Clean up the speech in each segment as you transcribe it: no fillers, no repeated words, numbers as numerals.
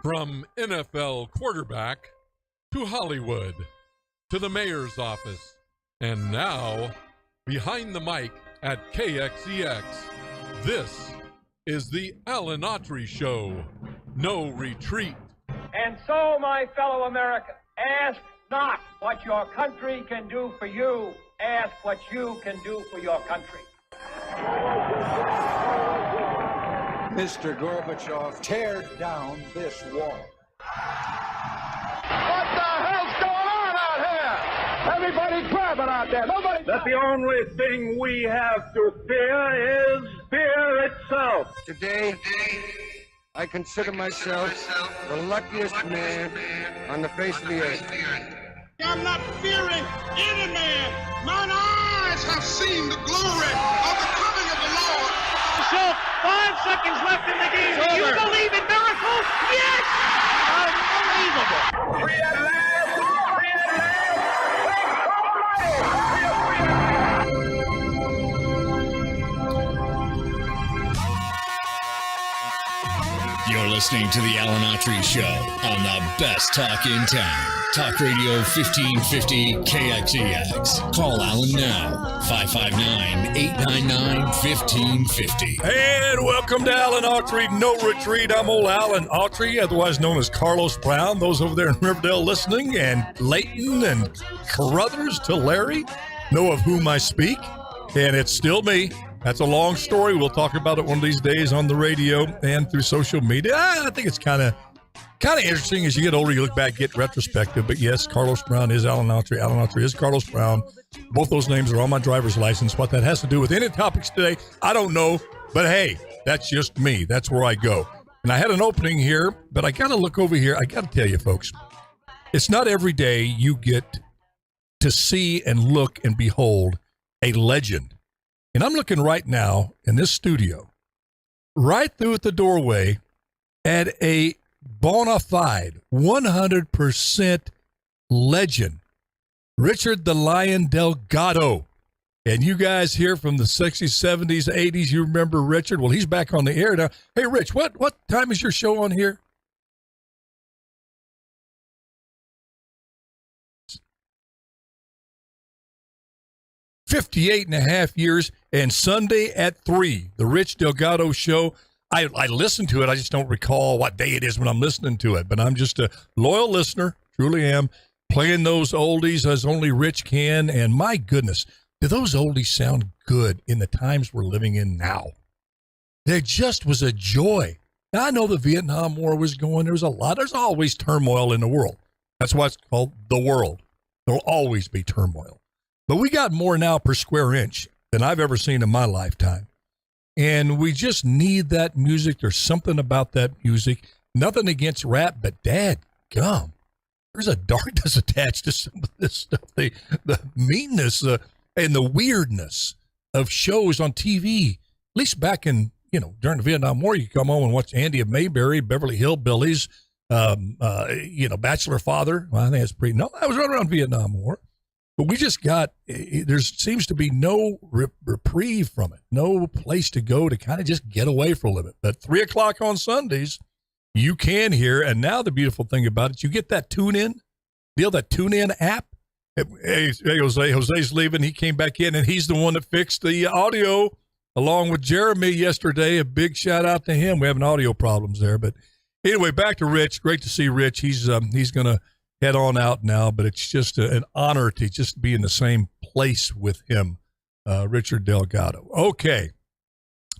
From NFL quarterback to Hollywood to the mayor's office, and now behind the mic at KXEX, this is the Alan Autry Show. No retreat. And so, my fellow Americans, ask not what your country can do for you. Ask what you can do for your country. Mr. Gorbachev, tear down this wall. What the hell's going on out here? Everybody's grabbing out there. Nobody. That the only thing we have to fear is fear itself. Today, I consider myself the luckiest man on the face of the earth. I'm not fearing any man. Mine eyes have seen the glory of the coming of the Lord. So 5 seconds left in the game. Do you believe in miracles? Yes! Unbelievable. Free at last! Free at last! You're listening to the Alan Autry Show on the best talk in town. Talk Radio 1550 KXEX. Call Alan now, 559-899-1550. And welcome to Alan Autry, No Retreat. I'm old Alan Autry, otherwise known as Carlos Brown. Those over there in Riverdale listening, and Leighton and Carruthers to Larry know of whom I speak. And it's still me. That's a long story. We'll talk about it one of these days on the radio and through social media. I think it's kind of interesting as you get older. You look back, get retrospective. But yes, Carlos Brown is Alan Autry. Alan Autry is Carlos Brown. Both those names are on my driver's license. What that has to do with any topics today, I don't know. But hey, that's just me. That's where I go. And I had an opening here, but I got to look over here. I got to tell you, folks, it's not every day you get to see and look and behold a legend. And I'm looking right now in this studio, right through at the doorway, at a bona fide 100% legend, Richard the Lion Delgado. And you guys here from the 60s, 70s, 80s, you remember Richard? Well, he's back on the air now. Hey, Rich, what time is your show on here? $58 and a half years, and Sunday at 3, the Rich Delgado Show. I listen to it. I just don't recall what day it is when I'm listening to it, but I'm just a loyal listener, truly am, playing those oldies as only Rich can. And my goodness, do those oldies sound good in the times we're living in now? There just was a joy. Now, I know the Vietnam War was going. There's always turmoil in the world. That's why it's called the world. There'll always be turmoil. But we got more now per square inch than I've ever seen in my lifetime. And we just need that music. There's something about that music. Nothing against rap, but dadgum, there's a darkness attached to some of this stuff. The meanness and the weirdness of shows on TV, at least back in, during the Vietnam War, you come home and watch Andy of Mayberry, Beverly Hillbillies, Bachelor Father. Well, I think that was right around Vietnam War. But we just there seems to be no reprieve from it, no place to go to kind of just get away for a little bit. But 3 o'clock on Sundays, you can hear. And now the beautiful thing about it, you get that TuneIn deal, that TuneIn app. Hey, Jose's leaving. He came back in, and he's the one that fixed the audio along with Jeremy yesterday. A big shout out to him. We're having audio problems there. But anyway, back to Rich. Great to see Rich. He's going to head on out now, but it's just an honor to just be in the same place with him, Richard Delgado. Okay,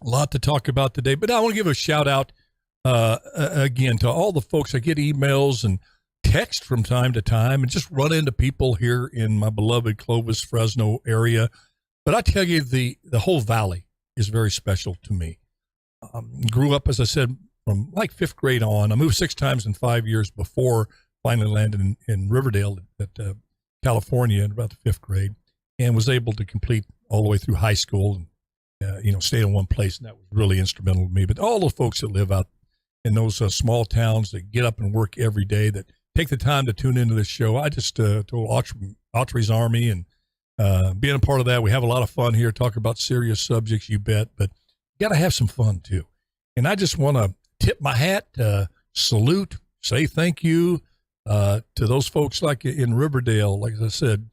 a lot to talk about today, but I want to give a shout out again to all the folks. I get emails and text from time to time and just run into people here in my beloved Clovis, Fresno area. But I tell you, the whole valley is very special to me. Grew up, as I said, from like 5th grade on. I moved 6 times in 5 years before finally landed in Riverdale at California in about the 5th grade, and was able to complete all the way through high school and, stay in one place. And that was really instrumental to me. But all the folks that live out in those small towns that get up and work every day, that take the time to tune into this show. I just told Autry's Army, and being a part of that, we have a lot of fun here, talk about serious subjects, you bet, but you got to have some fun too. And I just want to tip my hat, salute, say thank you to those folks like in Riverdale, like I said,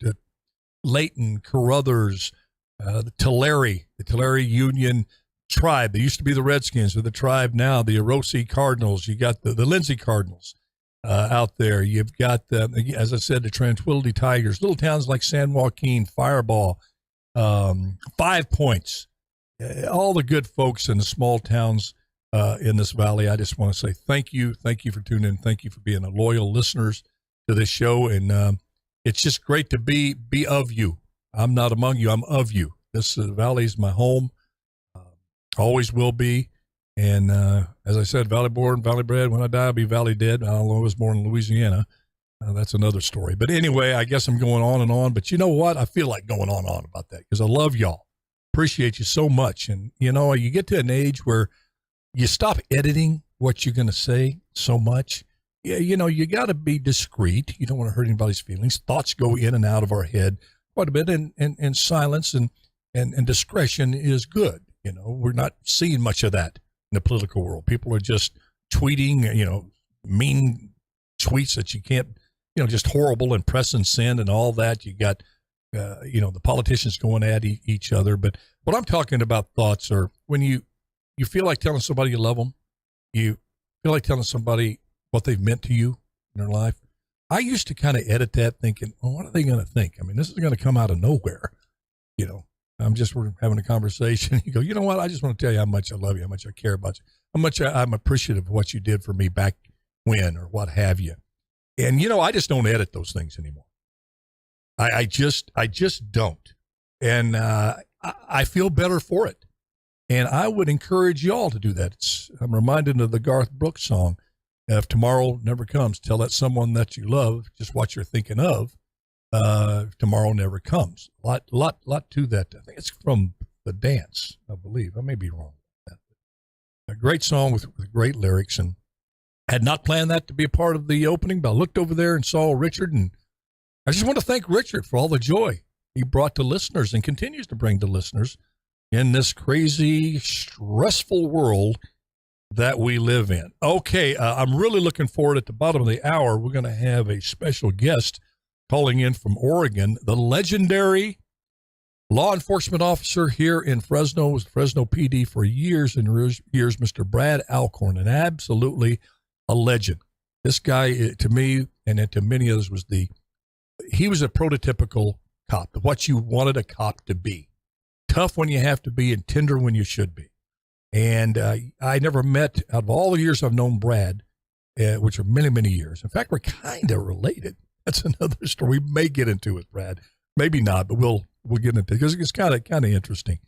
Layton, Carruthers, the Tulare Union Tribe. They used to be the Redskins, or the Tribe now, the Orosi Cardinals. You got the Lindsay Cardinals out there. You've got, as I said, the Tranquility Tigers, little towns like San Joaquin, Fireball, 5 Points, all the good folks in the small towns in this valley. I just want to say thank you. Thank you for tuning in. Thank you for being a loyal listeners to this show. And it's just great to be of you. I'm not among you. I'm of you. This valley is my home. Always will be. And as I said, valley born, valley bred. When I die, I'll be valley dead. I don't know, I was born in Louisiana. That's another story. But anyway, I guess I'm going on and on. But you know what? I feel like going on about that because I love y'all. Appreciate you so much. And, you know, you get to an age where you stop editing what you're going to say so much. Yeah, you know, you got to be discreet. You don't want to hurt anybody's feelings. Thoughts go in and out of our head quite a bit, and silence and discretion is good. You know, we're not seeing much of that in the political world. People are just tweeting, you know, mean tweets that you can't, you know, just horrible and press and send and all that. You got, you know, the politicians going at each other. But what I'm talking about thoughts are when you feel like telling somebody you love them, you feel like telling somebody what they've meant to you in their life. I used to kind of edit that thinking, well, what are they going to think? I mean, this is going to come out of nowhere. You know, we're having a conversation. You go, you know what? I just want to tell you how much I love you, how much I care about you, how much I'm appreciative of what you did for me back when or what have you. And, you know, I just don't edit those things anymore. I just don't. And I feel better for it. And I would encourage y'all to do that. I'm reminded of the Garth Brooks song, if tomorrow never comes, tell that someone that you love just what you're thinking of. Tomorrow never comes. A lot to that. I think it's from The Dance, I believe. I may be wrong. A great song with great lyrics, and had not planned that to be a part of the opening, but I looked over there and saw Richard, and I just want to thank Richard for all the joy he brought to listeners and continues to bring to listeners in this crazy, stressful world that we live in. Okay, I'm really looking forward at the bottom of the hour. We're going to have a special guest calling in from Oregon, the legendary law enforcement officer here in Fresno, was Fresno PD for years and years, Mr. Brad Alcorn, and absolutely a legend. This guy, to me, and to many others, he was a prototypical cop, what you wanted a cop to be. Tough when you have to be and tender when you should be. And I never met, out of all the years I've known Brad, which are many, many years. In fact, we're kind of related. That's another story. We may get into it, Brad. Maybe not, but we'll get into it because it's kind of interesting.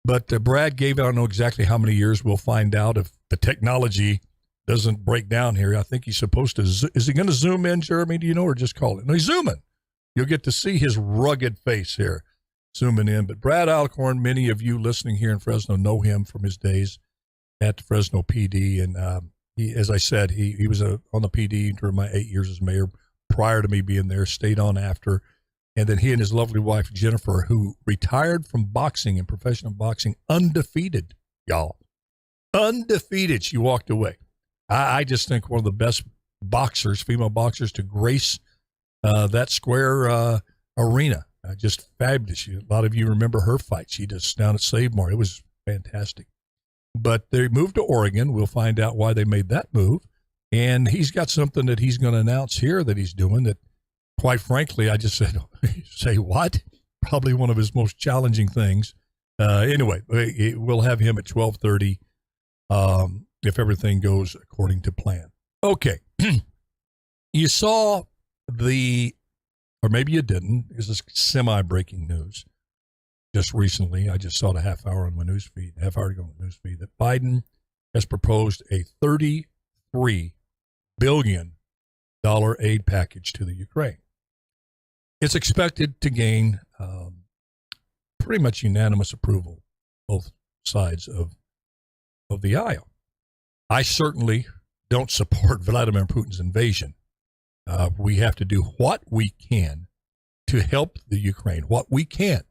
But Brad gave, I don't know exactly how many years. We'll find out if the technology doesn't break down here. I think he's supposed to. Is he going to zoom in, Jeremy? Do you know, or just call it? No, he's zooming. You'll get to see his rugged face here, zooming in. But Brad Alcorn, many of you listening here in Fresno know him from his days at Fresno PD. And he, as I said, he was on the PD during my 8 years as mayor. Prior to me being there, stayed on after. And then he and his lovely wife, Jennifer, who retired from boxing and professional boxing, undefeated, y'all. Undefeated. She walked away. I just think one of the best boxers, female boxers, to grace that square arena. Just fabulous. A lot of you remember her fight. She just down at Save Mart. It was fantastic. But they moved to Oregon. We'll find out why they made that move. And he's got something that he's going to announce here that he's doing that, quite frankly, I just said, say what? Probably one of his most challenging things. Anyway, we'll have him at 12:30 if everything goes according to plan. Okay. You saw or maybe you didn't. This is semi-breaking news. Just recently, I just saw it a half hour ago on the news feed, that Biden has proposed a $33 billion aid package to the Ukraine. It's expected to gain pretty much unanimous approval, both sides of the aisle. I certainly don't support Vladimir Putin's invasion. We have to do what we can to help the Ukraine, what we can,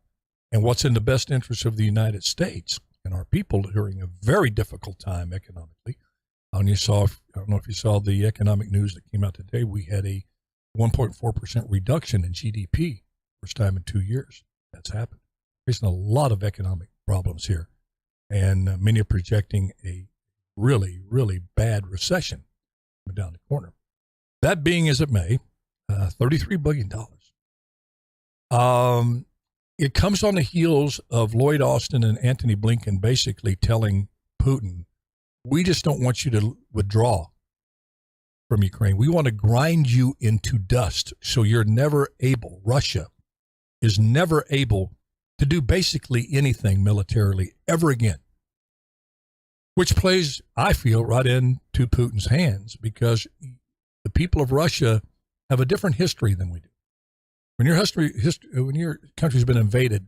and what's in the best interest of the United States and our people during a very difficult time economically. And you saw don't know if you saw the economic news that came out today. We had a 1.4% reduction in GDP, first time in 2 years. That's happened. Facing a lot of economic problems here, and many are projecting a really, really bad recession down the corner. That being as it may, $33 billion. It comes on the heels of Lloyd Austin and Antony Blinken basically telling Putin, we just don't want you to withdraw from Ukraine. We want to grind you into dust so you're never able, Russia is never able to do basically anything militarily ever again, which plays, I feel, right into Putin's hands because the people of Russia have a different history than we do. When your country's been invaded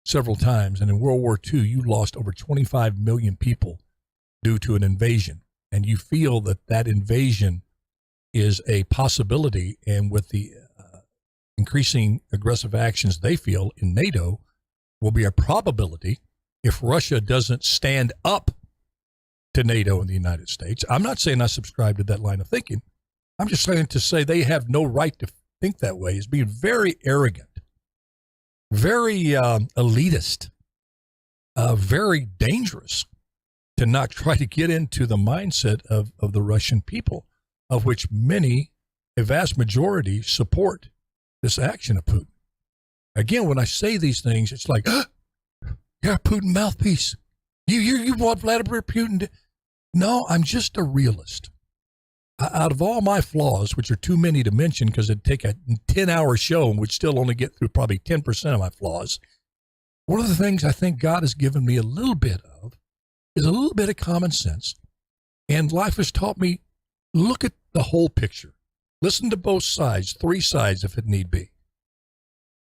several times, and in World War II, you lost over 25 million people due to an invasion, and you feel that that invasion is a possibility, and with the increasing aggressive actions they feel in NATO will be a probability if Russia doesn't stand up to NATO and the United States. I'm not saying I subscribe to that line of thinking. I'm just trying to say they have no right to think that way. Is being very arrogant, very elitist, very dangerous to not try to get into the mindset of the Russian people, of which many, a vast majority, support this action of Putin. Again, when I say these things, it's like, you're a Putin mouthpiece. You want Vladimir Putin to... No, I'm just a realist. Out of all my flaws, which are too many to mention because it'd take a 10-hour show and would still only get through probably 10% of my flaws, one of the things I think God has given me a little bit of is a little bit of common sense. And life has taught me, look at the whole picture. Listen to both sides, 3 sides if it need be.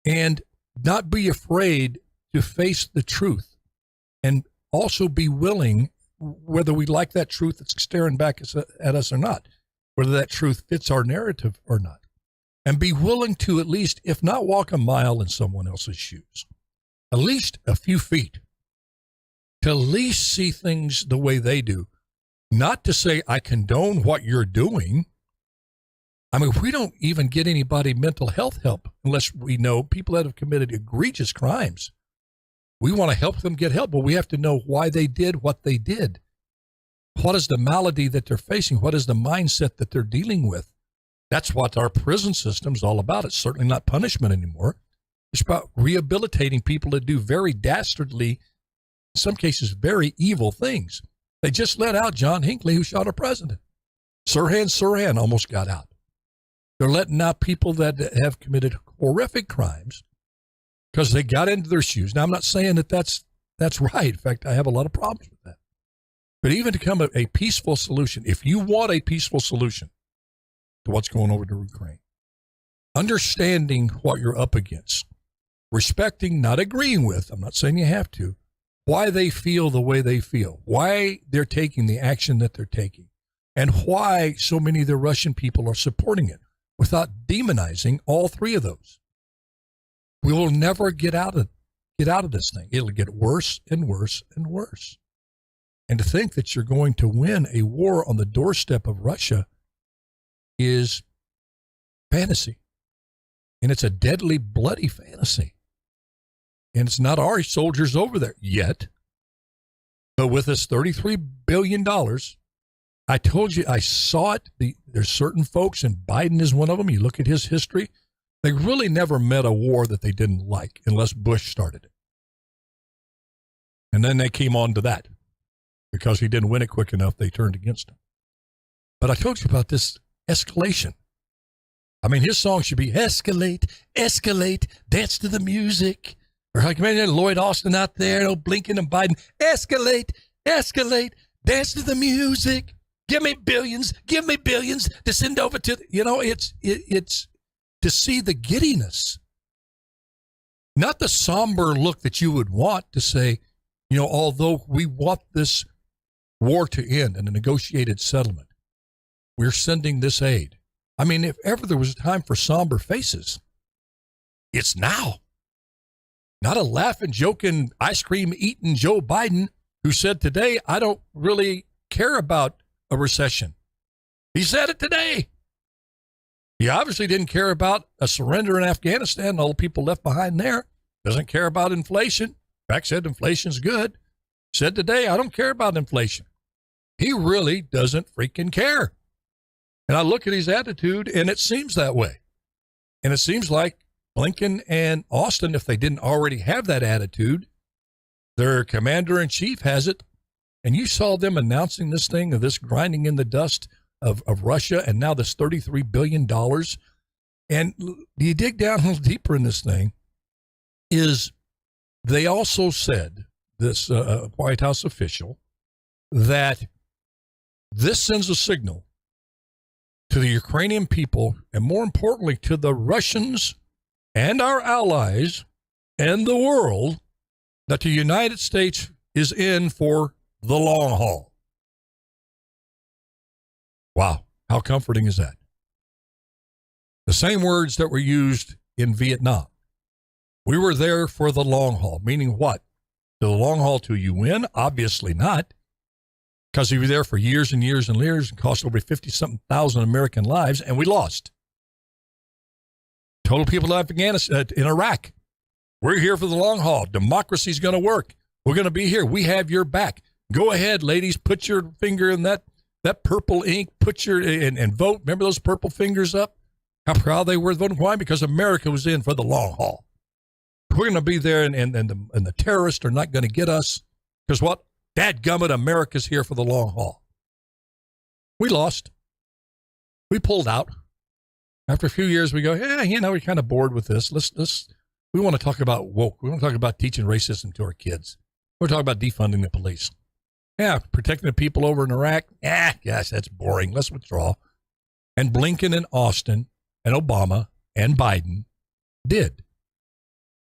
And not be afraid to face the truth. And also be willing, whether we like that truth that's staring back at us or not, whether that truth fits our narrative or not, and be willing to at least, if not walk a mile in someone else's shoes, at least a few feet, to at least see things the way they do. Not to say I condone what you're doing. I mean, we don't even get anybody mental health help unless we know people that have committed egregious crimes. We want to help them get help, but we have to know why they did what they did. What is the malady that they're facing? What is the mindset that they're dealing with? That's what our prison system is all about. It's certainly not punishment anymore. It's about rehabilitating people that do very dastardly, in some cases, very evil things. They just let out John Hinckley, who shot a president. Sirhan almost got out. They're letting out people that have committed horrific crimes because they got into their shoes. Now, I'm not saying that that's right. In fact, I have a lot of problems with that. But even to come a peaceful solution, if you want a peaceful solution to what's going over to Ukraine, understanding what you're up against, respecting, not agreeing with, I'm not saying you have to, why they feel the way they feel, why they're taking the action that they're taking, and why so many of the Russian people are supporting it without demonizing all 3 of those. We will never get out of this thing. It'll get worse and worse and worse. And to think that you're going to win a war on the doorstep of Russia is fantasy. And it's a deadly, bloody fantasy. And it's not our soldiers over there yet. But with this $33 billion, I told you, I saw it. There's certain folks, and Biden is one of them. You look at his history. They really never met a war that they didn't like unless Bush started it. And then they came on to that. Because he didn't win it quick enough, they turned against him. But I told you about this escalation. I mean, his song should be escalate, escalate, dance to the music. Or like, imagine Lloyd Austin out there, Blinken and Biden, escalate, escalate, dance to the music. Give me billions to send over to, it's to see the giddiness. Not the somber look that you would want to say, although we want this war to end and a negotiated settlement, we're sending this aid. I mean, if ever there was a time for somber faces, it's now. Not a laughing, joking, ice cream eating Joe Biden who said today, I don't really care about a recession. He said it today. He obviously didn't care about a surrender in Afghanistan and all the people left behind there. Doesn't care about inflation. In fact, said inflation's good. Said today, I don't care about inflation. He really doesn't freaking care. And I look at his attitude, and it seems that way. And it seems like Blinken and Austin, if they didn't already have that attitude, their commander-in-chief has it. And you saw them announcing this thing of this grinding in the dust of Russia and now this $33 billion. And you dig down a little deeper in this thing, is they also said, this White House official, that this sends a signal to the Ukrainian people and more importantly to the Russians and our allies and the world that the United States is in for the long haul. Wow, how comforting is that? The same words that were used in Vietnam. We were there for the long haul, meaning what? The long haul till you win? Obviously not, because we were there for years and years and years and cost over 50-something thousand American lives, and we lost. Total people in Afghanistan, in Iraq. We're here for the long haul. Democracy's going to work. We're going to be here. We have your back. Go ahead, ladies. Put your finger in that purple ink. Put your and vote. Remember those purple fingers up? How proud they were voting. Why? Because America was in for the long haul. We're going to be there, and the terrorists are not going to get us. Because what? Dadgummit, America's here for the long haul. We lost. We pulled out. After a few years, we go, we're kind of bored with this. We want to talk about woke. We want to talk about teaching racism to our kids. We're talking about defunding the police. Yeah, protecting the people over in Iraq. Gosh, that's boring. Let's withdraw. And Blinken and Austin and Obama and Biden did.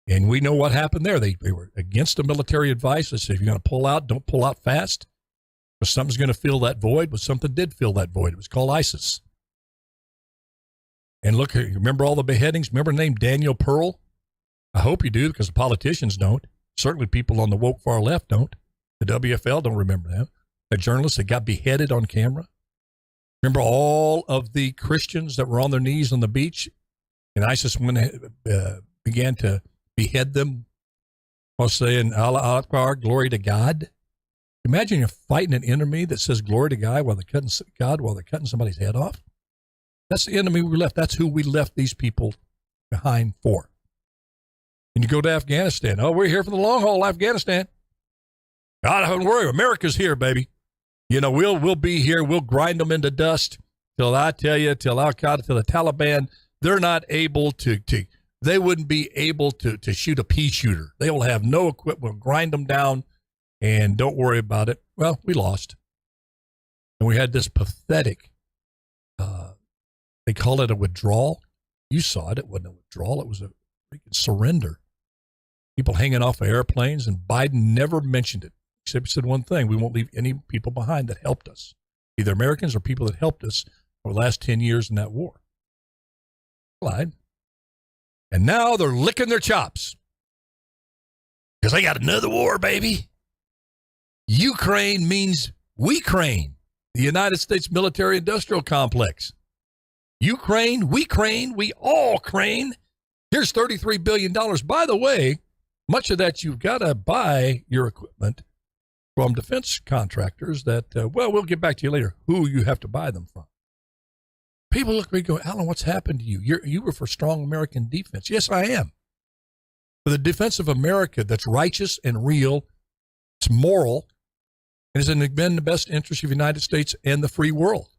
And we know what happened there. They were against the military advice. They said, if you're going to pull out, don't pull out fast. But something's going to fill that void. But something did fill that void. It was called ISIS. And look, remember all the beheadings? Remember the name Daniel Pearl? I hope you do, because the politicians don't. Certainly people on the woke far left don't. The WFL don't remember them. The journalists that got beheaded on camera. Remember all of the Christians that were on their knees on the beach? And ISIS began to behead them while saying, Allah Akbar, glory to God. Imagine you're fighting an enemy that says glory to God while they're cutting somebody's head off. That's the enemy we left. That's who we left these people behind for. And you go to Afghanistan. Oh, we're here for the long haul, Afghanistan. God, don't worry. America's here, baby. We'll be here. We'll grind them into dust till till Al-Qaeda, till the Taliban, they're not able to they wouldn't be able to shoot a pea shooter. They will have no equipment. We'll grind them down and don't worry about it. Well, we lost. And we had this pathetic, they call it a withdrawal. You saw it. It wasn't a withdrawal. It was a freaking surrender. People hanging off of airplanes, and Biden never mentioned it, except he said one thing: we won't leave any people behind that helped us, either Americans or people that helped us over the last 10 years in that war. Lied. And now they're licking their chops because they got another war, baby. Ukraine means we crane, the United States military-industrial complex. Ukraine, we all crane. Here's $33 billion. By the way, much of that you've got to buy your equipment from defense contractors that, we'll get back to you later, who you have to buy them from. People look at me and go, Alan, what's happened to you? You were for strong American defense. Yes, I am. For the defense of America that's righteous and real, it's moral, and is in the best interest of the United States and the free world.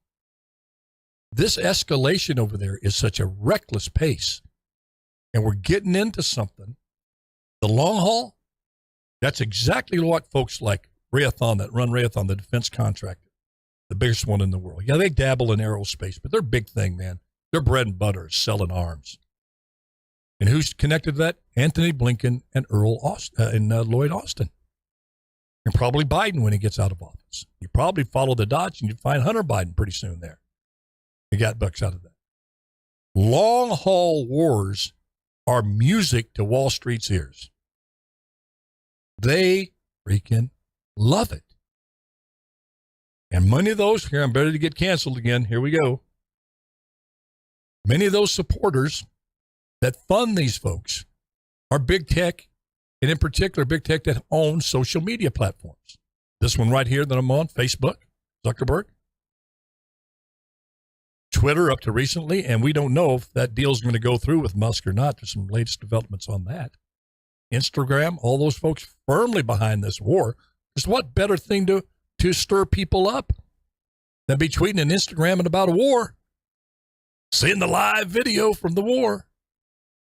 This escalation over there is such a reckless pace, and we're getting into something. The long haul, that's exactly what folks like Raytheon, that run Raytheon, the defense contractor, the biggest one in the world. Yeah, they dabble in aerospace, but their big thing, man, their bread and butter is selling arms. And who's connected to that? Anthony Blinken and Lloyd Austin. And probably Biden when he gets out of office. You probably follow the dots and you find Hunter Biden pretty soon there. You got bucks out of that. Long haul wars are music to Wall Street's ears. They freaking love it. And many of those, here, I'm ready to get canceled again. Here we go. Many of those supporters that fund these folks are big tech, and in particular, big tech that owns social media platforms. This one right here that I'm on, Facebook, Zuckerberg. Twitter up to recently, and we don't know if that deal's going to go through with Musk or not. There's some latest developments on that. Instagram, all those folks firmly behind this war. Just what better thing to stir people up than be tweeting an Instagram about a war? Seeing the live video from the war.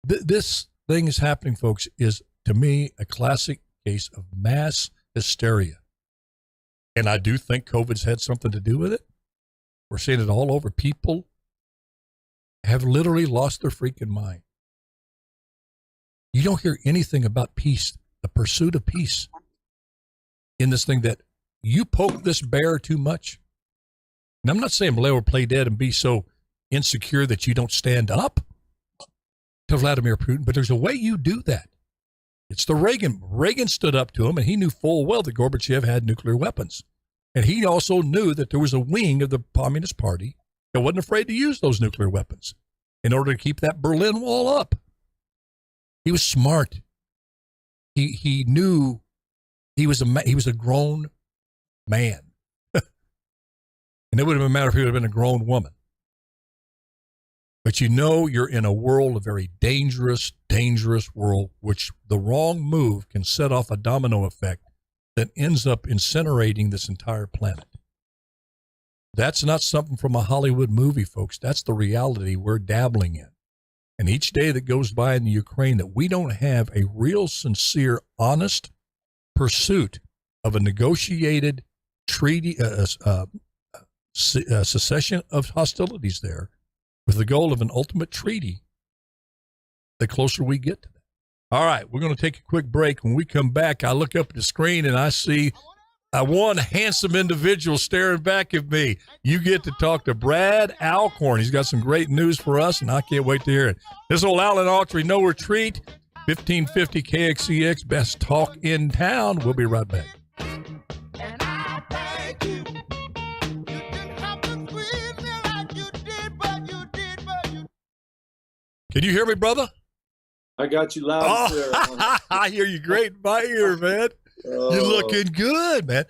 This thing is happening, folks, is, to me, a classic case of mass hysteria. And I do think COVID's had something to do with it. We're seeing it all over. People have literally lost their freaking mind. You don't hear anything about peace, the pursuit of peace, in this thing that you poke this bear too much. And I'm not saying play dead and be so insecure that you don't stand up to Vladimir Putin, but there's a way you do that. It's the Reagan. Reagan stood up to him, and he knew full well that Gorbachev had nuclear weapons. And he also knew that there was a wing of the Communist Party that wasn't afraid to use those nuclear weapons in order to keep that Berlin Wall up. He was smart. He knew he was a grown man. And it would have been matter if he would have been a grown woman. But you know you're in a world, a very dangerous, dangerous world, which the wrong move can set off a domino effect that ends up incinerating this entire planet. That's not something from a Hollywood movie, folks. That's the reality we're dabbling in. And each day that goes by in the Ukraine that we don't have a real, sincere, honest pursuit of a negotiated treaty, cessation of hostilities there, with the goal of an ultimate treaty, the closer we get to that. All right, we're going to take a quick break. When we come back, I look up at the screen and I see one handsome individual staring back at me. You get to talk to Brad Alcorn. He's got some great news for us, and I can't wait to hear it. This old Alan Autry, no retreat, 1550 KXEX, best talk in town. We'll be right back. Can you hear me, brother? I got you loud and clear. I hear you great in my ear, man. You're looking good, man.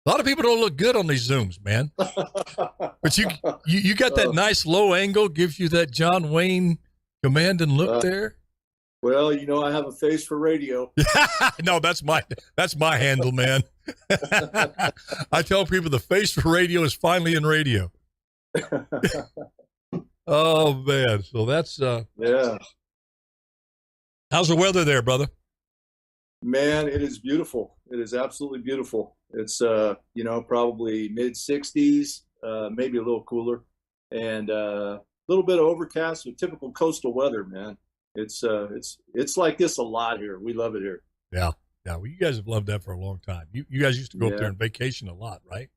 A lot of people don't look good on these Zooms, man. But you got that nice low angle, gives you that John Wayne commanding look there. Well, you know, I have a face for radio. No, that's my handle, man. I tell people the face for radio is finally in radio. Oh man, so that's yeah. How's the weather there, brother? Man, it is beautiful. It is absolutely beautiful. It's probably mid 60s, maybe a little cooler, and a little bit of overcast with typical coastal weather, man. It's like this a lot here. We love it here. Yeah. Well, you guys have loved that for a long time. You guys used to go up there and vacation a lot, right?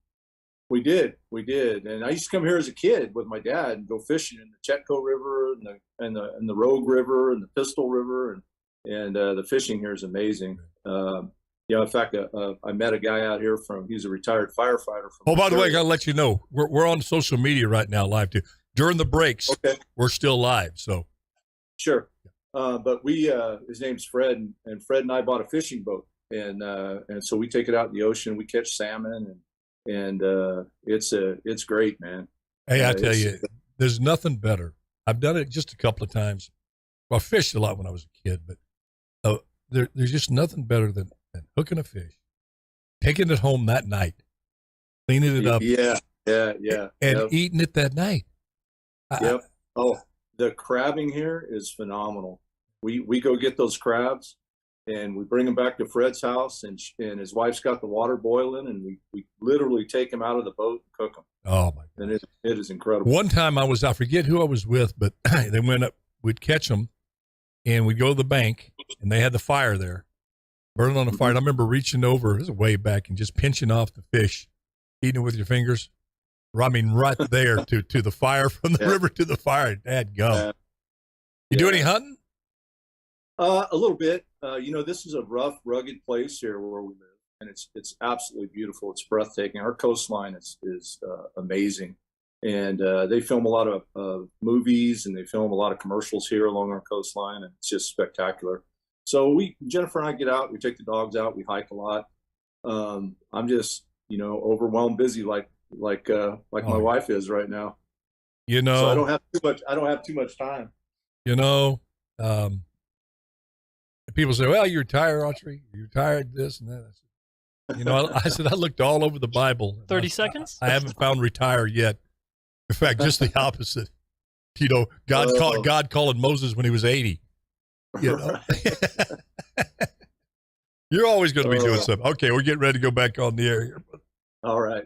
We did, and I used to come here as a kid with my dad and go fishing in the Chetco River and the Rogue River and the Pistol River, and the fishing here is amazing. In fact, I met a guy out here he's a retired firefighter. By the way, I gotta let you know we're on social media right now, live too. During the breaks, we're still live. So sure, but his name's Fred, and Fred and I bought a fishing boat, and so we take it out in the ocean. We catch salmon and it's great, man. Hey, I tell you, there's nothing better. I've done it just a couple of times. Well, I fished a lot when I was a kid, but there's just nothing better than hooking a fish, taking it home that night, cleaning it up, and eating it that night. Yep. The crabbing here is phenomenal. We go get those crabs, and we bring them back to Fred's house, and his wife's got the water boiling, and we literally take them out of the boat and cook them. Oh my God. And it is incredible. One time I forget who I was with, but they went up, we'd catch them, and we'd go to the bank, and they had the fire there, burning on the fire. And I remember reaching over, this is way back, and just pinching off the fish, eating it with your fingers. I mean, right there to the fire, from the river to the fire. Dadgum. You do any hunting? A little bit. This is a rough, rugged place here where we live. and it's absolutely beautiful. It's breathtaking. Our coastline is amazing, and they film a lot of movies, and they film a lot of commercials here along our coastline, and it's just spectacular. So Jennifer and I get out, we take the dogs out, we hike a lot. I'm just, overwhelmed, busy like my wife is right now. So I don't have too much time. People say, well, you're retired, Autry. You're retired this and that. I said, I looked all over the Bible. 30 seconds? I haven't found retire yet. In fact, just the opposite. God calling Moses when he was 80. You're always going to be doing something. Okay, we're getting ready to go back on the air here. All right.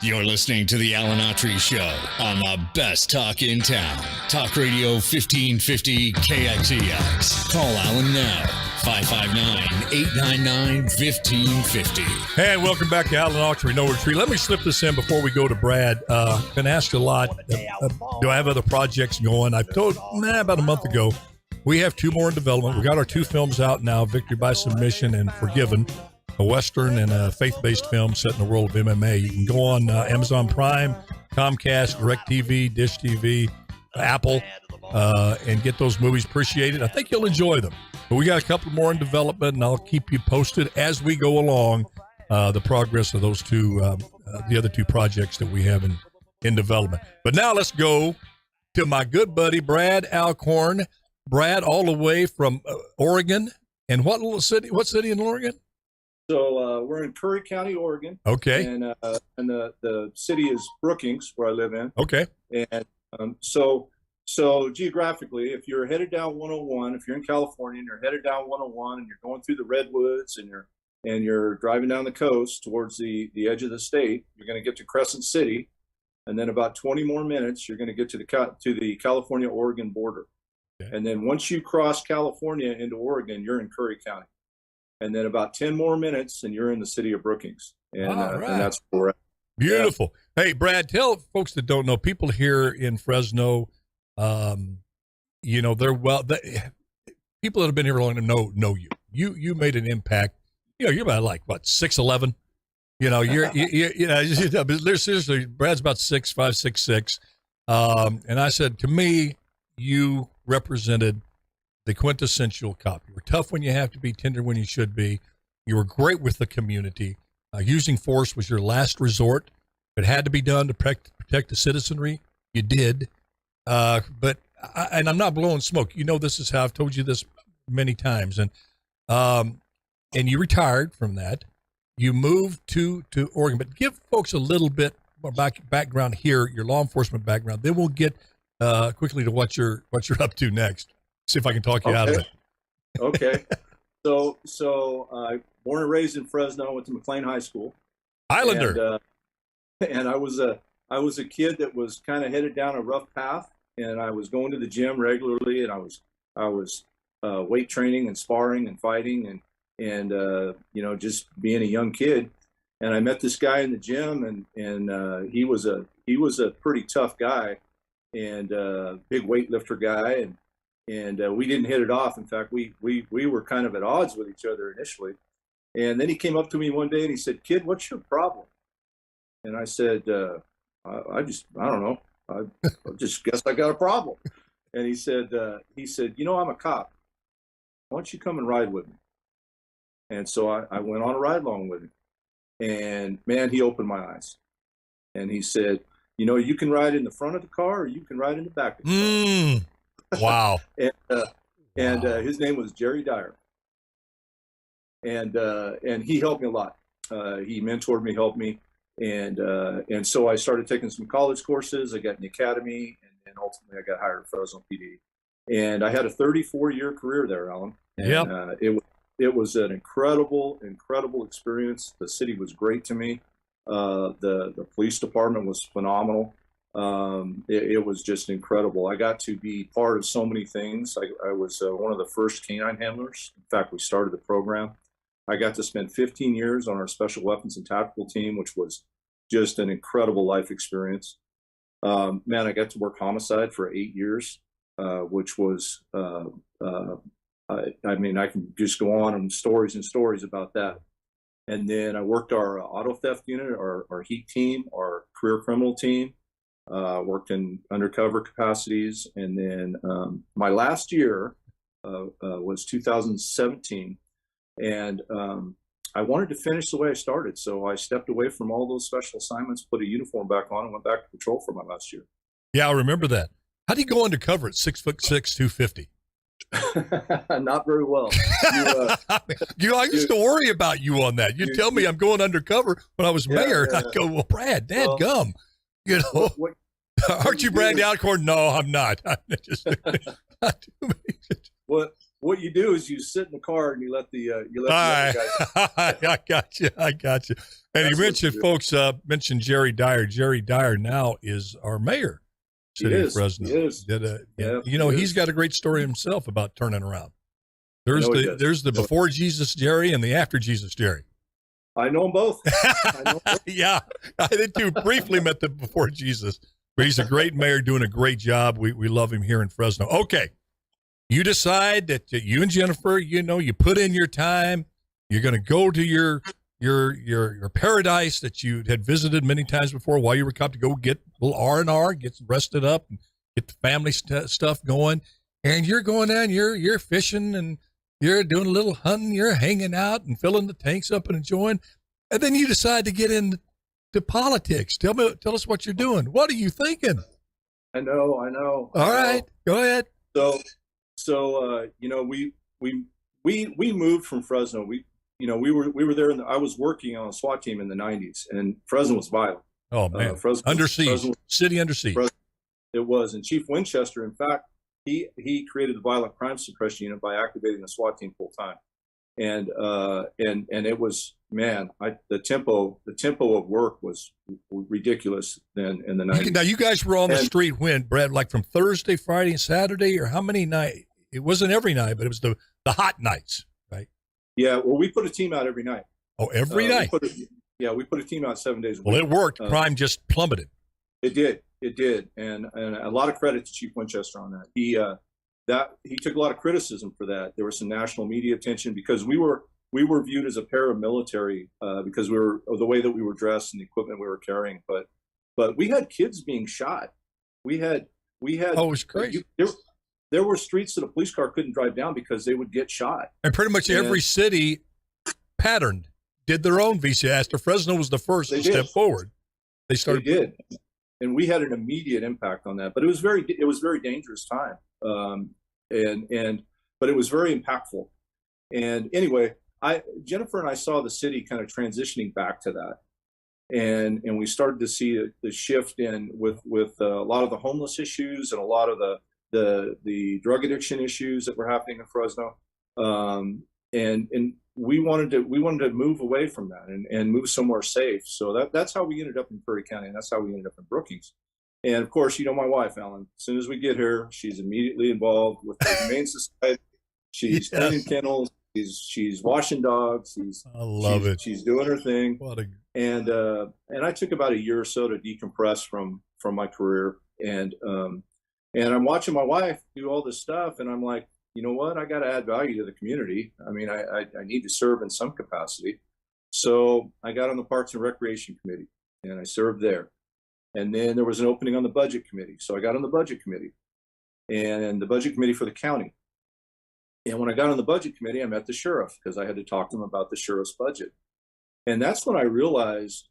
You're listening to the Alan Autry Show on the best talk in town. Talk Radio 1550 KXEX. Call Alan now, 559-899-1550. Hey, and welcome back to Alan Autry, No Retreat. Let me slip this in before we go to Brad. Been asked a lot, do I have other projects going? I've told, about a month ago, we have 2 more in development. We got our 2 films out now, Victory by Submission and Forgiven, a Western and a faith-based film set in the world of MMA. You can go on Amazon Prime, Comcast, DirecTV, Dish TV, Apple, and get those movies. Appreciate it. I think you'll enjoy them. But we got a couple more in development, and I'll keep you posted as we go along the progress of those 2, the other 2 projects that we have in development. But now let's go to my good buddy, Brad Alcorn. Brad, all the way from Oregon. And what city in Oregon? So we're in Curry County, Oregon. Okay. And the city is Brookings, where I live in. Okay. And so geographically, if you're headed down 101, if you're in California and you're headed down 101 and you're going through the redwoods and you're driving down the coast towards the edge of the state, you're going to get to Crescent City, and then about 20 more minutes, you're going to get to the California-Oregon border. Okay. And then once you cross California into Oregon, you're in Curry County. And then about 10 more minutes, and you're in the city of Brookings. And, and that's where we're at. Beautiful. Yeah. Hey, Brad, tell folks that don't know, people here in Fresno, they're people that have been here long know you. You made an impact. You're about 6'11". There's seriously, Brad's about 6'5", 6'6". And I said, to me, you represented the quintessential cop. You were tough when you have to be, tender when you should be. You were great with the community. Using force was your last resort. If it had to be done to protect the citizenry, you did. But I'm not blowing smoke. This is how I've told you this many times. And you retired from that. You moved to Oregon. But give folks a little bit more background here, your law enforcement background. Then we'll get quickly to what you're up to next. See if I can talk you out of it. Okay. So born and raised in Fresno, went to McLean High School. Highlander. And I was a kid that was kind of headed down a rough path, and I was going to the gym regularly, and I was weight training and sparring and fighting and just being a young kid. And I met this guy in the gym, and he was a pretty tough guy, and big weightlifter guy, and we didn't hit it off. In fact, we were kind of at odds with each other initially. And then he came up to me one day and he said, "Kid, what's your problem?" And I said, I don't know. I just guess I got a problem. And he said, I'm a cop. Why don't you come and ride with me? And so I went on a ride along with him. And man, he opened my eyes. And he said, you can ride in the front of the car or you can ride in the back of the car. Wow. And his name was Jerry Dyer. And he helped me a lot. He mentored me, helped me. And so I started taking some college courses. I got in the academy, and ultimately I got hired at Fresno PD. And I had a 34-year career there, Alan. Yeah. It was an incredible experience. The city was great to me. The police department was phenomenal. It was just incredible. I got to be part of so many things. I was one of the first canine handlers. In fact, we started the program. I got to spend 15 years on our special weapons and tactical team, which was just an incredible life experience. Man, I got to work homicide for 8 years, which was, I mean, I can just go on and stories about that. And then I worked our auto theft unit, our heat team, our career criminal team, worked in undercover capacities. And then my last year was 2017. And I wanted to finish the way I started. So I stepped away from all those special assignments, put a uniform back on, and went back to patrol for my last year. Yeah, I remember that. How do you go undercover at 6'6", 250? Not very well. I used to worry about you on that. You tell me I'm going undercover when I was mayor. I go, well, Brad, gum. You know, aren't you Brad Alcorn? No, I'm not. I'm just not too many. What you do is you sit in the car and you let the other guys. I got you. And you mentioned mentioned Jerry Dyer. Jerry Dyer now is our mayor. City of Fresno. He is. He's got a great story himself about turning around. There's the before Jesus Jerry and the after Jesus Jerry. I know them both. Yeah, I did too. Briefly met the before Jesus, but he's a great mayor doing a great job. We love him here in Fresno. Okay, you decide that you and Jennifer, you put in your time. You're going to go to your paradise that you had visited many times before while you were caught, to go get a little R&R, get rested up, and get the family stuff going. And you're going down, you're fishing, and you're doing a little hunting, you're hanging out and filling the tanks up and enjoying. And then you decide to get into politics. Tell us what you're doing. What are you thinking? I know. All right, go ahead. So we moved from Fresno. We were there, I was working on a SWAT team in the 90s, and Fresno was violent. Oh, man. Under siege. City under siege. It was. And Chief Winchester, in fact, he created the violent crime suppression unit by activating the SWAT team full time. And it was, man, the tempo of work was ridiculous then in the 90s. Now, you guys were on the street when, Brad, like from Thursday, Friday, and Saturday, or how many nights? It wasn't every night, but it was the hot nights, right? Yeah, well, we put a team out every night. Oh, every night? We put a team out 7 days a week. Well, it worked. Crime just plummeted. It did. And a lot of credit to Chief Winchester on that. He took a lot of criticism for that. There was some national media attention because we were viewed as a paramilitary because we were the way that we were dressed and the equipment we were carrying. But we had kids being shot. We had. Oh, it was crazy. There were streets that a police car couldn't drive down because they would get shot. And pretty much every city did their own VC. After Fresno was the first to step forward. They did. And we had an immediate impact on that. But it was very dangerous time. But it was very impactful. And anyway, Jennifer and I saw the city kind of transitioning back to that. And we started to see the shift in with a lot of the homeless issues and a lot of the drug addiction issues that were happening in Fresno, and we wanted to move away from that and move somewhere safe. So that's how we ended up in Prairie County, and that's how we ended up in Brookings. And of course, my wife, Alan. As soon as we get here, she's immediately involved with the Humane Society. She's cleaning kennels. She's washing dogs. I love it. She's doing her thing. And I took about a year or so to decompress from my career, and I'm watching my wife do all this stuff, and I'm like, you know what? I got to add value to the community. I mean, I need to serve in some capacity. So I got on the Parks and Recreation Committee, and I served there. And then there was an opening on the Budget Committee. So I got on the Budget Committee and the Budget Committee for the county. And when I got on the Budget Committee, I met the sheriff because I had to talk to him about the sheriff's budget. And that's when I realized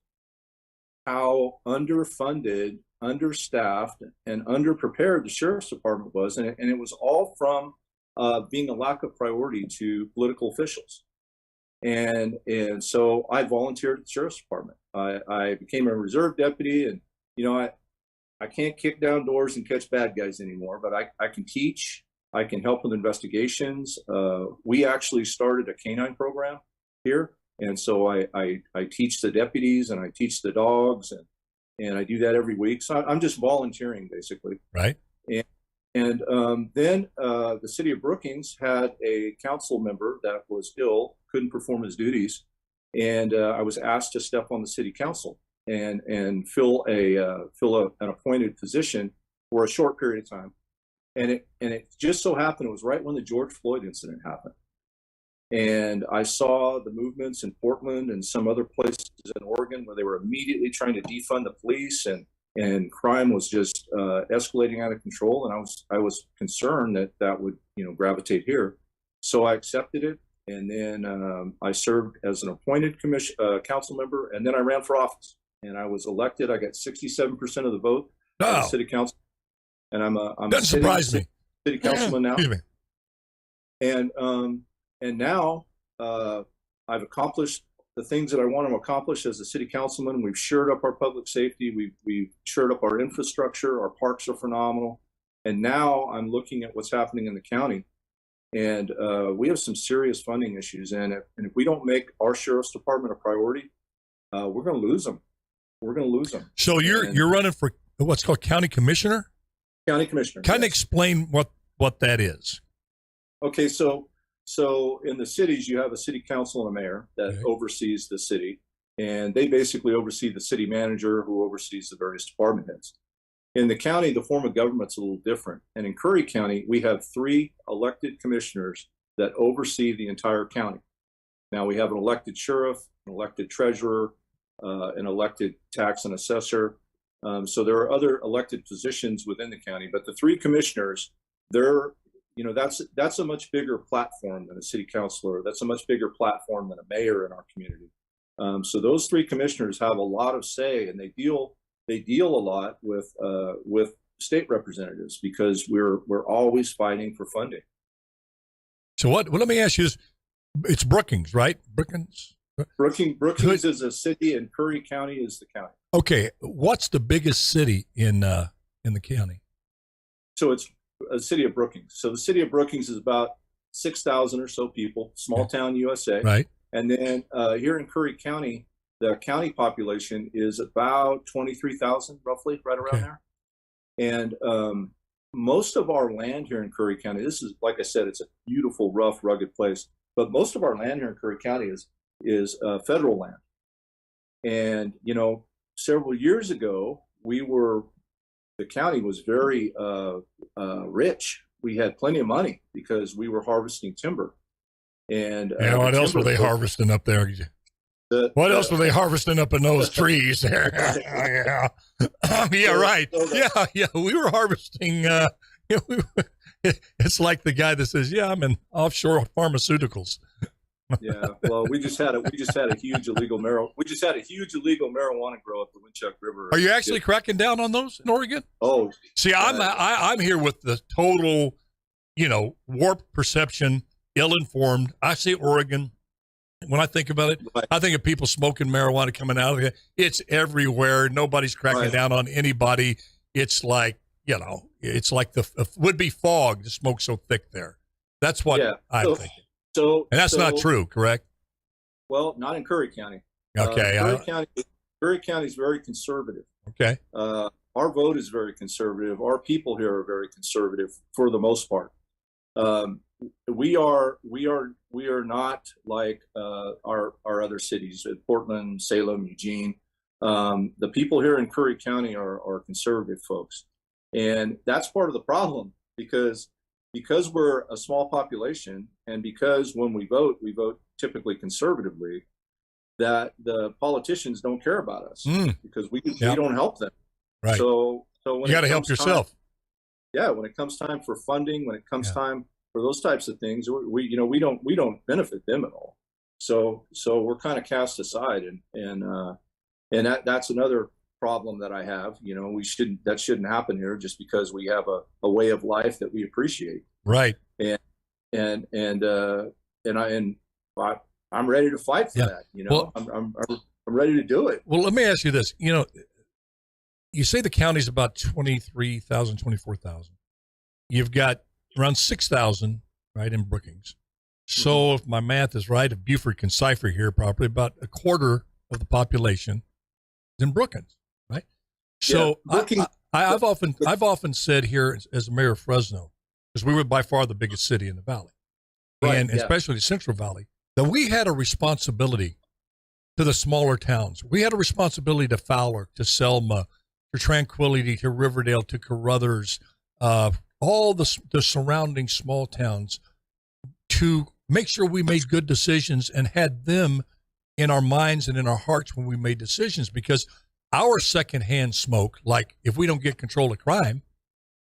how underfunded, understaffed, and underprepared the sheriff's department was. And it was all from being a lack of priority to political officials. And so I volunteered at the sheriff's department. I became a reserve deputy, and I can't kick down doors and catch bad guys anymore, but I can teach. I can help with investigations. We actually started a canine program here, and so I teach the deputies and I teach the dogs, and I do that every week. So I'm just volunteering basically. Right. Then the city of Brookings had a council member that was ill, couldn't perform his duties, and I was asked to step on the city council and fill an appointed position for a short period of time. And it just so happened it was right when the George Floyd incident happened. And I saw the movements in Portland and some other places in Oregon where they were immediately trying to defund the police, and crime was just escalating out of control. And I was concerned that would gravitate here. So I accepted it, and then I served as an appointed council member, and then I ran for office, and I was elected. I got 67% of the vote in the city council, and I'm a city councilman now. And now I've accomplished the things that I want to accomplish as a city councilman. We've shored up our public safety. We've shored up our infrastructure. Our parks are phenomenal. And now I'm looking at what's happening in the county. And we have some serious funding issues. And if we don't make our sheriff's department a priority, we're going to lose them. We're going to lose them. So you're running for what's called county commissioner? County commissioner. Kind of explain what that is. Okay, so in the cities, you have a city council and a mayor that oversees the city, and they basically oversee the city manager, who oversees the various department heads. In the county, the form of government's a little different. And in Curry County, we have 3 elected commissioners that oversee the entire county. Now, we have an elected sheriff, an elected treasurer, an elected tax and assessor. So there are other elected positions within the county, but the 3 commissioners, that's a much bigger platform than a city councilor. That's a much bigger platform than a mayor in our community. So those 3 commissioners have a lot of say, and they deal a lot with state representatives, because we're always fighting for funding. So what? Well, let me ask you this: it's Brookings, right? Brookings is a city, and Curry County is the county. Okay, what's the biggest city in the county? So it's a city of Brookings. So the city of Brookings is about 6,000 or so people, small town USA. Right. And then here in Curry County, the county population is about 23,000, roughly, right around there. And most of our land here in Curry County, this is, like I said, it's a beautiful, rough, rugged place. But most of our land here in Curry County is federal land. And, several years ago, the county was very rich. We had plenty of money because we were harvesting timber. And what else were they harvesting up there? What else were they harvesting up in those trees there? Right. Yeah. We were harvesting. It's like the guy that says, "Yeah, I'm in offshore pharmaceuticals." Yeah. Well, we just had a huge illegal marijuana grow up the Winchuck River. Are you actually cracking down on those in Oregon? Oh, see, I'm here with the total, warped perception, ill-informed. I say Oregon. When I think about it, I think of people smoking marijuana coming out of it. It's everywhere. Nobody's cracking down on anybody. It's like, it's like the would-be fog. The smoke's so thick there. That's what I'm thinking. And that's not true, correct? Well, not in Curry County. Okay. Curry County is very conservative. Okay. Our vote is very conservative. Our people here are very conservative for the most part. We are not like our other cities, Portland, Salem, Eugene. The people here in Curry County are conservative folks, and that's part of the problem because we're a small population, and because when we vote typically conservatively, that the politicians don't care about us because we don't help them. Right. So when you got to help yourself. When it comes time for funding, when it comes time for those types of things, we don't benefit them at all. So we're kind of cast aside, and that's another problem that I have. That shouldn't happen here just because we have a way of life that we appreciate. Right. And I'm ready to fight for that. Well, I'm ready to do it. Well, let me ask you this. You say the county's about 23,000, 24,000. You've got around 6,000, right, in Brookings. So if my math is right, if Buford can cipher here properly, about a quarter of the population is in Brookings, right? So I've often said here as mayor of Fresno, because we were by far the biggest city in the valley, and especially the Central Valley, that we had a responsibility to the smaller towns. We had a responsibility to Fowler, to Selma, to Tranquility, to Riverdale, to Carruthers, all the surrounding small towns, to make sure we made good decisions and had them in our minds and in our hearts when we made decisions, because our secondhand smoke, like if we don't get control of crime,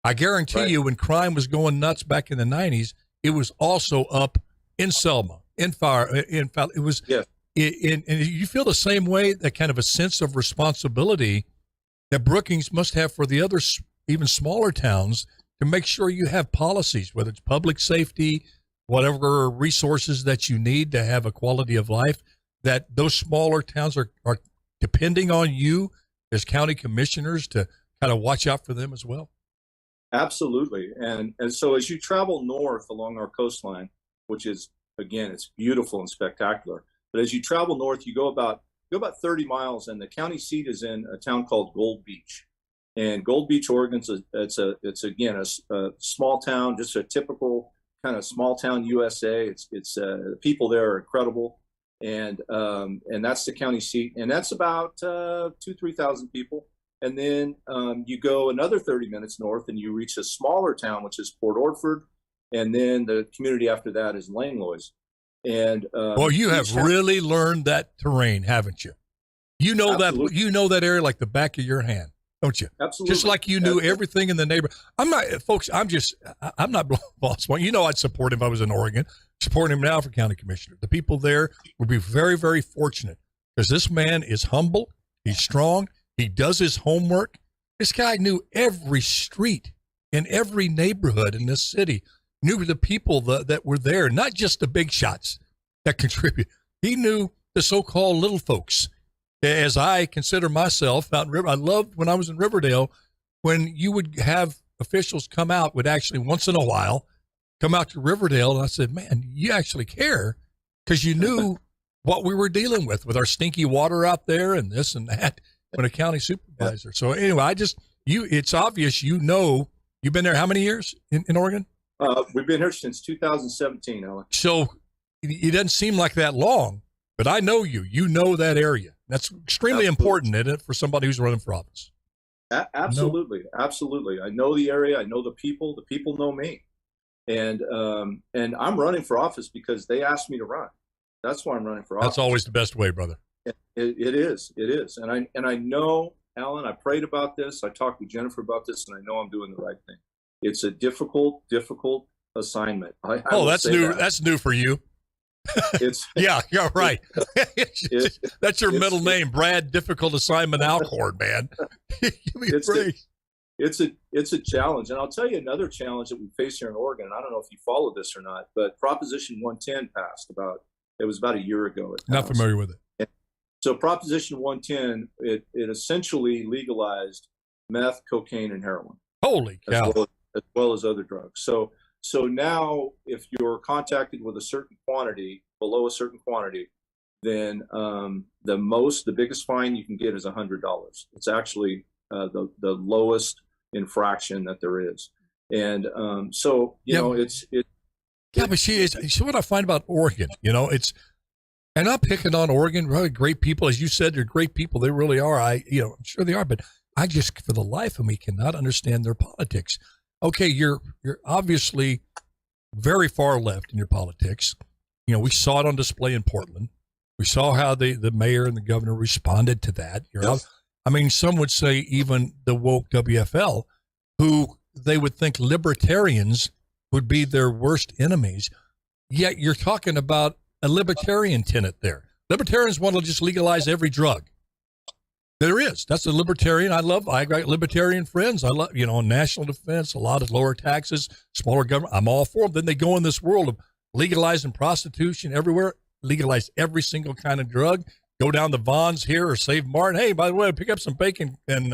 I guarantee you when crime was going nuts back in the 90s, it was also up in Selma, in Fowler. It was, and you feel the same way, that kind of a sense of responsibility that Brookings must have for the other even smaller towns, to make sure you have policies, whether it's public safety, whatever resources that you need to have a quality of life, that those smaller towns are depending on you as county commissioners to kind of watch out for them as well. Absolutely. And so as you travel north along our coastline, which is, again, it's beautiful and spectacular, but as you travel north, you go about 30 miles, and the county seat is in a town called Gold Beach. And Gold Beach, Oregon, it's again a small town, just a typical kind of small town USA. It's the people there are incredible, and that's the county seat, and that's about 2,000-3,000 people. And then you go another 30 minutes north, and you reach a smaller town, which is Port Orford, and then the community after that is Langlois. And well, you have really learned that terrain, haven't you? You know that area like the back of your hand, don't you? Absolutely. Just like you knew everything in the neighborhood. I'm not boss one. You know, I'd support him if I was in Oregon. Supporting him now for county commissioner. The people there would be very, very fortunate, because this man is humble. He's strong. He does his homework. This guy knew every street in every neighborhood in this city, knew the people that were there, not just the big shots that contribute. He knew the so-called little folks. As I consider myself out in Riverdale, I loved when I was in Riverdale, when you would have officials come out, would actually once in a while come out to Riverdale, and I said, man, you actually care, because you knew what we were dealing with our stinky water out there and this and that, when a county supervisor. So anyway, it's obvious, you've been there how many years in Oregon? We've been here since 2017, Alan. So it doesn't seem like that long, but I know you know that area. That's extremely important, isn't it, for somebody who's running for office? Absolutely. Absolutely. I know the area. I know the people know me. And I'm running for office because they asked me to run. That's why I'm running for office. That's always the best way, brother. It is. And I know, Alan, I prayed about this. I talked with Jennifer about this, and I know I'm doing the right thing. It's a difficult assignment. That's new. That's new for you. It's yeah, right. That's your middle name, Brad. Difficult assignment, Alcorn, man. It's a challenge, and I'll tell you another challenge that we face here in Oregon. And I don't know if you follow this or not, but Proposition 110 passed about a year ago. Not familiar with it. So Proposition 110, it essentially legalized meth, cocaine, and heroin. Holy cow! As well as other drugs. So now, if you're contacted with a certain quantity, below a certain quantity, then the biggest fine you can get is $100. It's actually the lowest infraction that there is, and so it's. Yeah, but see what I find about Oregon. And I'm picking on Oregon. Really great people, as you said, they're great people. They really are. I'm sure they are, but I just, for the life of me, cannot understand their politics. Okay, you're obviously very far left in your politics. We saw it on display in Portland. We saw how the mayor and the governor responded to that. Yes. I mean, some would say even the woke WFL, who they would think libertarians would be their worst enemies. Yet you're talking about a libertarian tenet there. Libertarians want to just legalize every drug. There is. That's a libertarian. I got libertarian friends. I love, national defense, a lot of lower taxes, smaller government. I'm all for them. Then they go in this world of legalizing prostitution everywhere, legalize every single kind of drug, go down to Vaughn's here or Save Mart. Hey, by the way, pick up some bacon and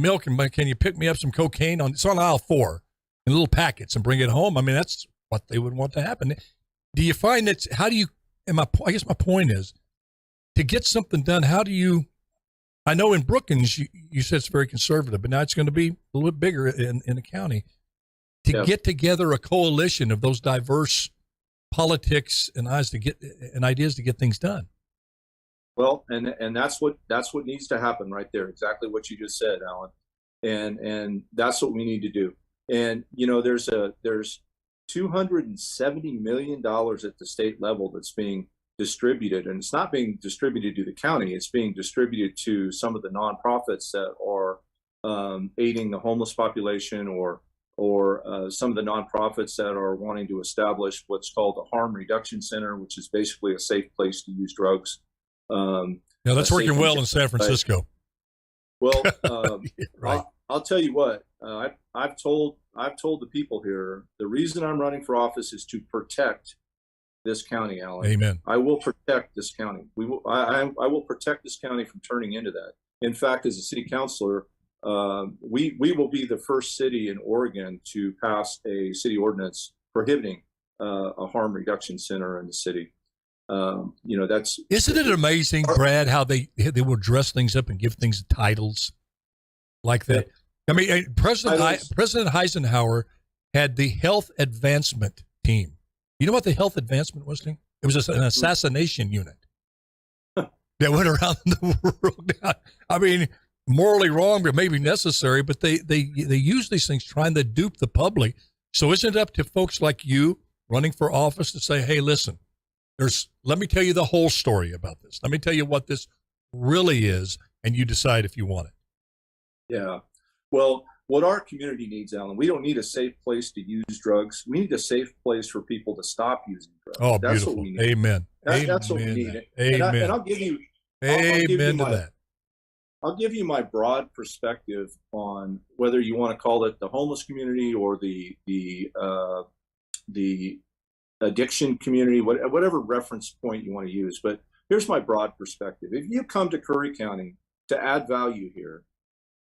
milk, and can you pick me up some cocaine? It's on aisle 4 in little packets and bring it home. I mean, that's what they would want to happen. Do you find that, I guess my point is, to get something done, how do you I know in Brookings, you said it's very conservative, but now it's going to be a little bit bigger in the county. To get together a coalition of those diverse politics and ideas to get things done. Well, and that's what needs to happen right there. Exactly what you just said, Alan. And that's what we need to do. And there's $270 million at the state level that's being distributed, and it's not being distributed to the county. It's being distributed to some of the nonprofits that are aiding the homeless population, or some of the nonprofits that are wanting to establish what's called a harm reduction center, which is basically a safe place to use drugs. That's working well in San Francisco. Well, right. I'll tell you what. I've told the people here, the reason I'm running for office is to protect this county, Alan. Amen. I will protect this county. I will protect this county from turning into that. In fact, as a city councilor, we will be the first city in Oregon to pass a city ordinance prohibiting a harm reduction center in the city. Isn't it amazing, Brad, how they will dress things up and give things titles like that? I mean, President Eisenhower had the Health Advancement Team. You know what the Health Advancement was? It was an assassination unit that went around the world. I mean, morally wrong, but maybe necessary. But they use these things trying to dupe the public. So isn't it up to folks like you running for office to say, hey, listen, let me tell you the whole story about this. Let me tell you what this really is, and you decide if you want it. Yeah. Well, what our community needs, Alan, we don't need a safe place to use drugs. We need a safe place for people to stop using drugs. Oh, that's beautiful. What we need. Amen. That's what we need. Amen. And I'll give you Amen to that. I'll give you my broad perspective on whether you want to call it the homeless community or the addiction community, whatever reference point you want to use. But here's my broad perspective. If you come to Curry County to add value here,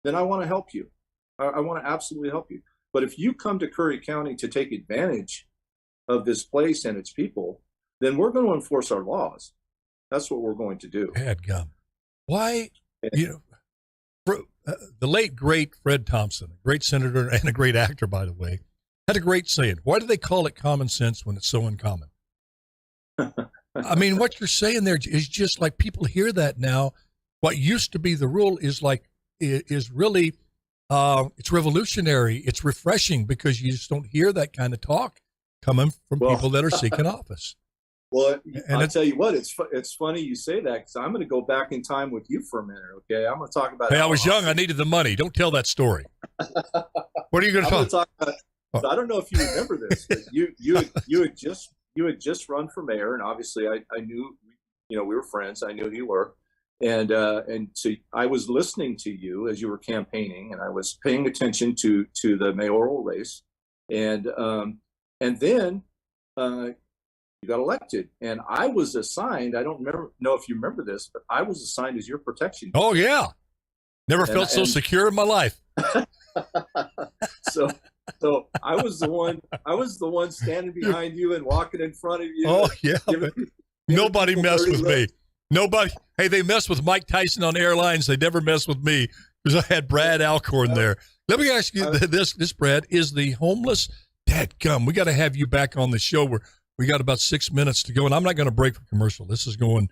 then I want to help you. I want to absolutely help you. But if you come to Curry County to take advantage of this place and its people, then we're going to enforce our laws. That's what we're going to do. Bad gum. Why, the late, great Fred Thompson, a great senator and a great actor, by the way, had a great saying. Why do they call it common sense when it's so uncommon? I mean, what you're saying there is just like people hear that now. What used to be the rule is really, it's revolutionary. It's refreshing because you just don't hear that kind of talk coming from people that are seeking office. Well, and I'll tell you what, it's funny you say that because I'm going to go back in time with you for a minute, okay? I'm going to talk about. Hey, I was young. I needed the money. Don't tell that story. What are you going to talk about? I don't know if you remember this, but you had just run for mayor, and obviously I knew, we were friends. I knew who you were, and so I was listening to you as you were campaigning, and I was paying attention to the mayoral race, and then you got elected, and I was assigned. I don't know if you remember this, but I was assigned as your protection. Oh yeah, never felt so secure in my life. So I was the one standing behind you and walking in front of you. Oh yeah, nobody messed with me. Nobody. Hey, they messed with Mike Tyson on airlines. They never messed with me because I had Brad Alcorn there. Let me ask you this, Brad, is the homeless? Dadgum, we got to have you back on the show. We got about 6 minutes to go, and I'm not going to break for commercial. This is going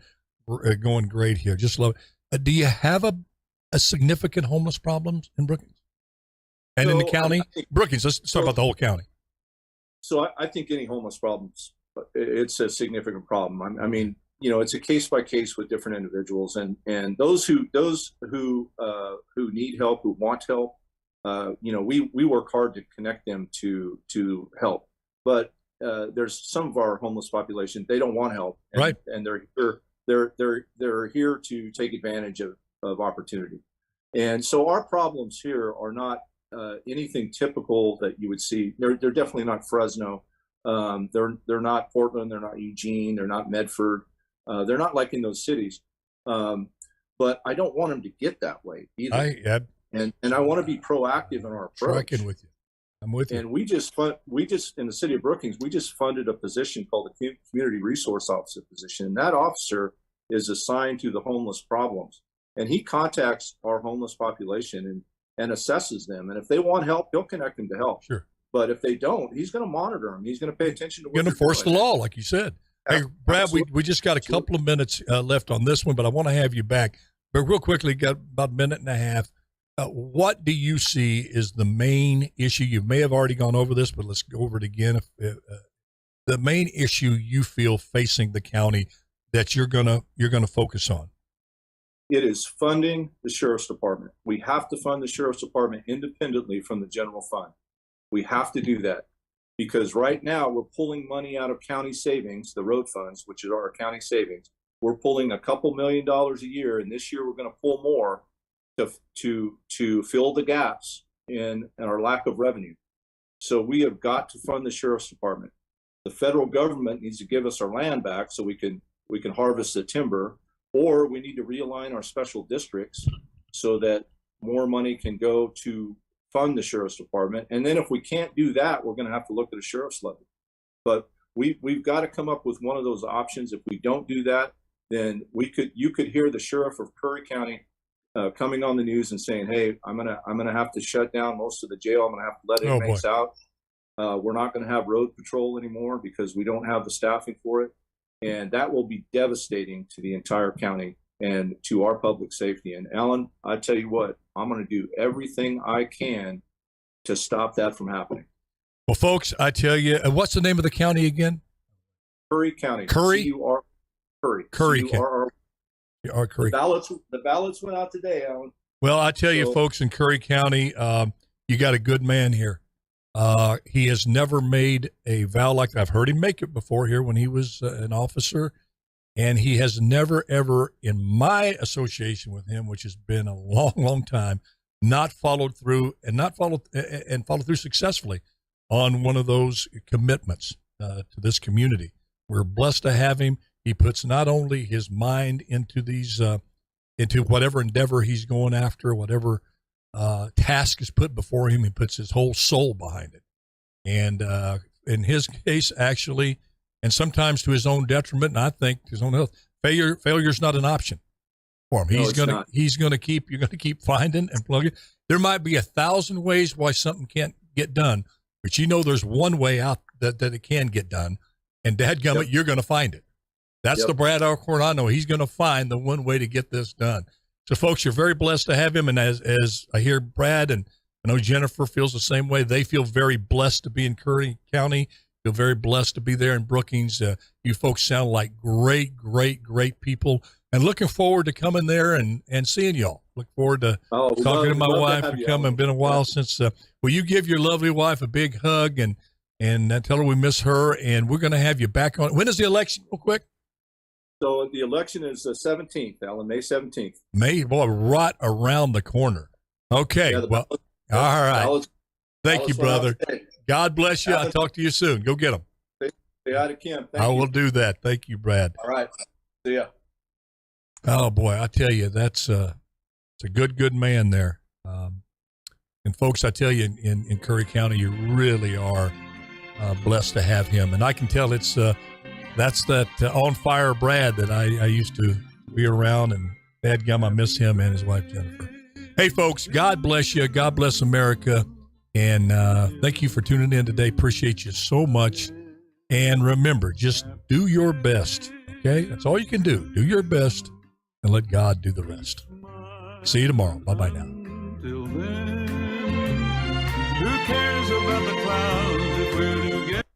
great here. Just love it. Do you have a significant homeless problem in Brookings and in the county? Brookings, let's talk about the whole county. So I think any homeless problems, it's a significant problem. I mean, it's a case by case with different individuals, and those who need help, who want help, we work hard to connect them to help. But there's some of our homeless population, they don't want help, right? And they're here to take advantage of opportunity. And so our problems here are not anything typical that you would see. They're definitely not Fresno. They're not Portland. They're not Eugene. They're not Medford. They're not like in those cities. But I don't want them to get that way either. And I want to be proactive in our approach. Tracking with you. I'm with you. And we just in the city of Brookings, we just funded a position called the Community Resource Officer position. And that officer is assigned to the homeless problems. and he contacts our homeless population and assesses them. And if they want help, he'll connect them to help. Sure. But if they don't, he's going to monitor them. He's going to pay attention to what going to enforce the law, like you said. Hey, Brad, we just got a couple of minutes left on this one, but I want to have you back. But real quickly, got about a minute and a half. What do you see is the main issue? You may have already gone over this, but let's go over it again. The main issue you feel facing the county that you're gonna focus on. It is funding the sheriff's department. We have to fund the sheriff's department independently from the general fund. We have to do that because right now we're pulling money out of county savings, the road funds, which are our county savings. We're pulling a couple $1 million a year, and this year we're going to pull more to fill the gaps in our lack of revenue. So we have got to fund the sheriff's department. The federal government needs to give us our land back so we can harvest the timber, or we need to realign our special districts so that more money can go to fund the sheriff's department. And then if we can't do that, we're going to have to look at a sheriff's levy. But we've got to come up with one of those options. If we don't do that, then you could hear the sheriff of Curry County coming on the news and saying, "Hey, I'm gonna have to shut down most of the jail. I'm gonna have to let inmates out. We're not gonna have road patrol anymore because we don't have the staffing for it." And that will be devastating to the entire county and to our public safety. And Alan, I tell you what, I'm going to do everything I can to stop that from happening. Well, folks, I tell you, what's the name of the county again? Curry County. Curry? C-U-R, Curry. Curry. C-U-R-R. Curry. The ballots went out today, Alan. Well, I tell you, folks, in Curry County, you got a good man here. He has never made a vow like that. I've heard him make it before here when he was an officer, and he has never, ever, in my association with him, which has been a long, long time, not followed through successfully on one of those commitments to this community. We're blessed to have him. He puts not only his mind into these, into whatever endeavor he's going after, whatever task is put before him, he puts his whole soul behind it. And in his case, actually, and sometimes to his own detriment, and I think his own health, failure's not an option for him. You're going to keep finding and plugging. There might be 1,000 ways why something can't get done, but there's one way out that it can get done. And dadgummit, you're going to find it. That's the Brad Alcorn I know. He's going to find the one way to get this done. So, folks, you're very blessed to have him. And as I hear Brad, and I know Jennifer feels the same way, they feel very blessed to be in Curry County, feel very blessed to be there in Brookings. You folks sound like great, great, great people. And looking forward to coming there and seeing y'all. Look forward to talking to my wife and coming. Been a while since. Will you give your lovely wife a big hug and tell her we miss her? And we're going to have you back on. When is the election, real quick? So the election is the 17th, Alan, May 17th. Right around the corner. Okay. All right. Thank you, brother. God bless you. I'll talk to you soon. Go get them. Say hi to Kim. I will do that. Thank you, Brad. All right. See ya. Oh, boy. I tell you, it's a good man there. And, folks, I tell you, in Curry County, you really are blessed to have him. And I can tell that's that on fire Brad that I used to be around, and dadgum, I miss him and his wife, Jennifer. Hey, folks, God bless you. God bless America. And thank you for tuning in today. Appreciate you so much. And remember, just do your best, okay? That's all you can do. Do your best and let God do the rest. See you tomorrow. Bye-bye now. Till then, who cares about the clouds if we're together?